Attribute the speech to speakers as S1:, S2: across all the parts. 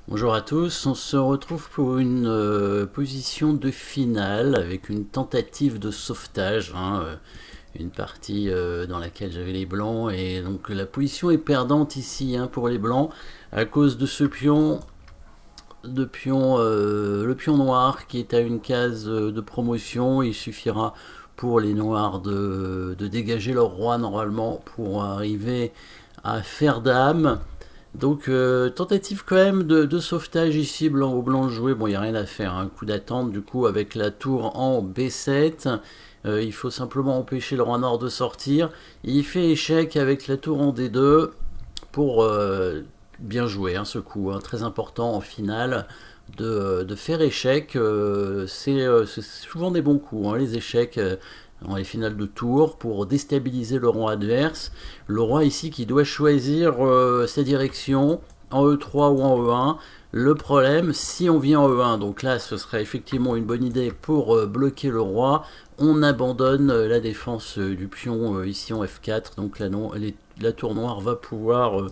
S1: Bonjour à tous, on se retrouve pour une position de finale avec une tentative de sauvetage, une partie dans laquelle j'avais les blancs et donc la position est perdante ici pour les blancs à cause de ce le pion noir qui est à une case de promotion. Il suffira pour les noirs de dégager leur roi normalement pour arriver à faire dame. Donc tentative quand même de sauvetage ici, blanc au blanc joué. Bon, il n'y a rien à faire, un coup d'attente du coup avec la tour en B7. Il faut simplement empêcher le roi noir de sortir. Il fait échec avec la tour en D2 pour bien jouer ce coup, très important en finale de faire échec. C'est souvent des bons coups, les échecs dans les finales de tour pour déstabiliser le roi adverse. Le roi ici qui doit choisir sa direction en E3 ou en E1. Le problème, si on vient en E1, donc là ce serait effectivement une bonne idée pour bloquer le roi, on abandonne la défense du pion ici en F4, donc la tour noire va pouvoir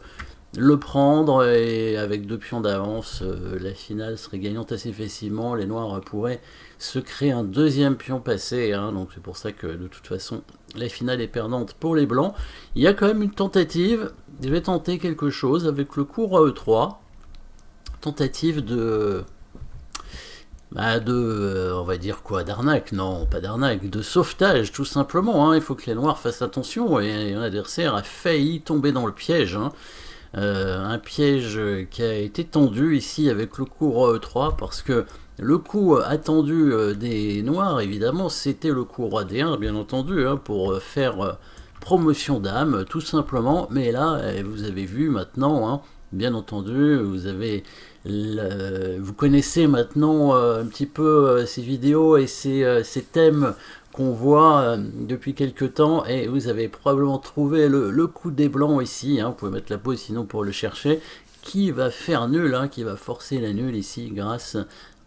S1: le prendre et avec deux pions d'avance, la finale serait gagnante assez facilement. Les noirs pourraient se créer un deuxième pion passé, donc c'est pour ça que de toute façon la finale est perdante pour les blancs. Il y a quand même une tentative, je vais tenter quelque chose avec le coup roi E3, tentative on va dire quoi, d'arnaque, non pas d'arnaque, de sauvetage tout simplement. Il faut que les noirs fassent attention et l'adversaire a failli tomber dans le piège. Un piège qui a été tendu ici avec le coup roi E3 parce que le coup attendu des noirs évidemment c'était le coup roi D1 bien entendu pour faire promotion dame tout simplement, mais là vous avez vu maintenant, bien entendu vous connaissez maintenant un petit peu ces vidéos et ces thèmes qu'on voit depuis quelques temps, et vous avez probablement trouvé le coup des blancs ici, vous pouvez mettre la pause sinon pour le chercher, qui va faire nul, qui va forcer la nulle ici grâce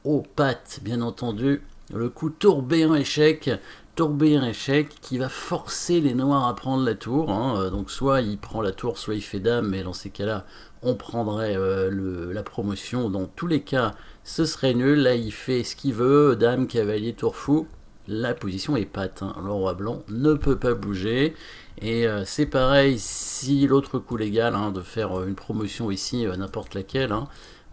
S1: aux pattes bien entendu, le coup tour B1 échec, tour B1 échec qui va forcer les noirs à prendre la tour, donc soit il prend la tour, soit il fait dame, mais dans ces cas là on prendrait la promotion, dans tous les cas ce serait nul. Là il fait ce qu'il veut, dame, cavalier, tour fou, la position est patte, le roi blanc ne peut pas bouger, et c'est pareil si l'autre coup légal de faire une promotion ici, n'importe laquelle,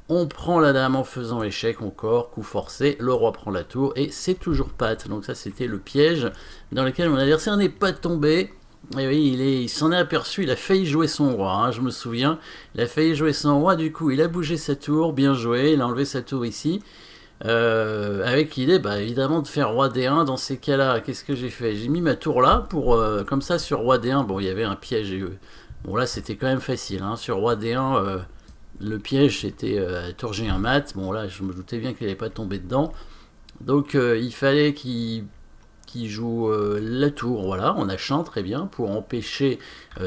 S1: on prend la dame en faisant échec encore, coup forcé, le roi prend la tour et c'est toujours patte. Donc ça c'était le piège dans lequel mon adversaire n'est pas tombé. Et oui, il s'en est aperçu, il a failli jouer son roi, je me souviens, il a failli jouer son roi, du coup il a bougé sa tour, bien joué, il a enlevé sa tour ici, avec l'idée évidemment de faire roi D1. Dans ces cas-là, qu'est-ce que j'ai fait? J'ai mis ma tour là, pour comme ça sur roi D1, bon il y avait un piège, bon là c'était quand même facile, sur roi D1, le piège c'était tour G1 mat, bon là je me doutais bien qu'il n'allait pas tomber dedans, donc il fallait qu'il joue la tour, voilà, on a chant très bien pour empêcher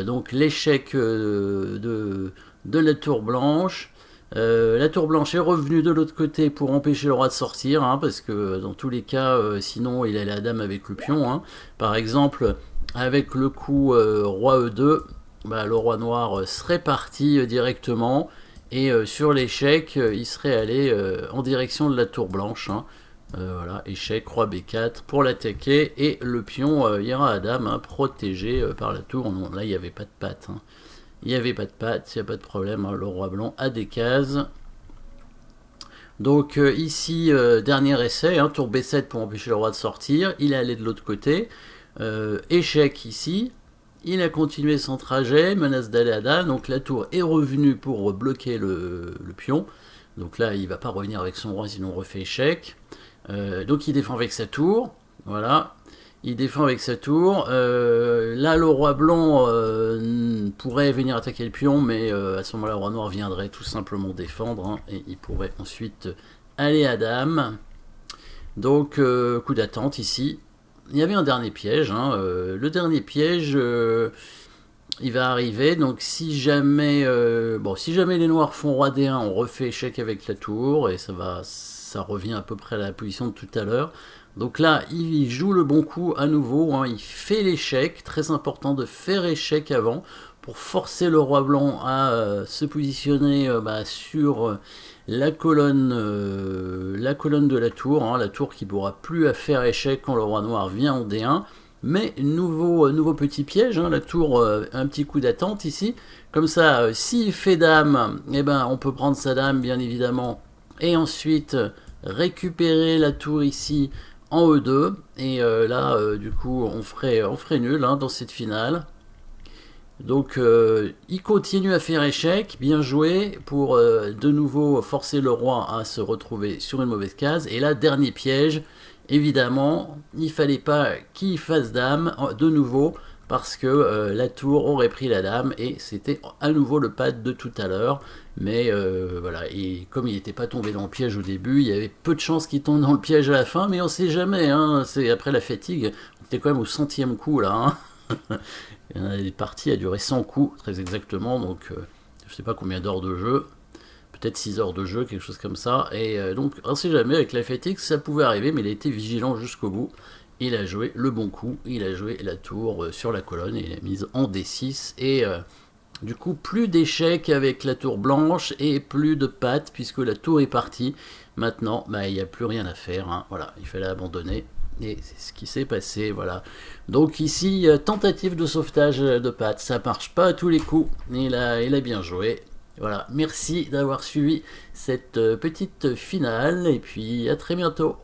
S1: donc l'échec de la tour blanche. La tour blanche est revenue de l'autre côté pour empêcher le roi de sortir, parce que dans tous les cas, sinon il allait à la dame avec le pion. Par exemple, avec le coup roi E2, le roi noir serait parti directement, et sur l'échec, il serait allé en direction de la tour blanche. Voilà, échec, roi B4 pour l'attaquer, et le pion ira à dame, protégé par la tour. Non, là il n'y avait pas de patte. Il n'y avait pas de patte, il n'y a pas de problème, le roi blanc a des cases. Donc ici, dernier essai, tour B7 pour empêcher le roi de sortir, il est allé de l'autre côté, échec ici, il a continué son trajet, menace d'aller à dame, donc la tour est revenue pour bloquer le pion, donc là il ne va pas revenir avec son roi sinon on refait échec. Donc il défend avec sa tour, voilà, il défend avec sa tour. Là le roi blanc pourrait venir attaquer le pion, mais à ce moment là le roi noir viendrait tout simplement défendre, et il pourrait ensuite aller à dame. Donc coup d'attente ici. Il y avait un dernier piège, le dernier piège il va arriver, donc si jamais les noirs font roi D1, on refait échec avec la tour, et ça revient à peu près à la position de tout à l'heure. Donc là, il joue le bon coup à nouveau, il fait l'échec, très important de faire échec avant, pour forcer le roi blanc à se positionner sur la colonne de la tour, hein, la tour qui ne pourra plus à faire échec quand le roi noir vient en D1. Mais nouveau petit piège, hein, la tour, un petit coup d'attente ici. Comme ça, s'il fait dame, eh ben, on peut prendre sa dame, bien évidemment. Et ensuite, récupérer la tour ici en E2. Et là, du coup, on ferait nul hein, dans cette finale. Donc, il continue à faire échec. Bien joué pour de nouveau forcer le roi à se retrouver sur une mauvaise case. Et là, dernier piège. Évidemment, il fallait pas qu'il fasse dame de nouveau parce que la tour aurait pris la dame et c'était à nouveau le pad de tout à l'heure. Mais voilà, et comme il n'était pas tombé dans le piège au début, il y avait peu de chances qu'il tombe dans le piège à la fin, mais on sait jamais, hein, c'est après la fatigue, on était quand même au 100e coup là. Hein. Les parties a duré 100 coups, très exactement, donc je sais pas combien d'heures de jeu. Peut-être 6 heures de jeu, quelque chose comme ça. Et donc, on ne sait jamais, avec la FTX, ça pouvait arriver, mais il a été vigilant jusqu'au bout. Il a joué le bon coup, il a joué la tour sur la colonne, et il a mise en D6. Et du coup, plus d'échecs avec la tour blanche et plus de pattes, puisque la tour est partie. Maintenant, il n'y a plus rien à faire. Hein. Voilà, il fallait abandonner. Et c'est ce qui s'est passé, voilà. Donc ici, tentative de sauvetage de pattes, ça marche pas à tous les coups. Il a bien joué. Voilà, merci d'avoir suivi cette petite finale et puis à très bientôt.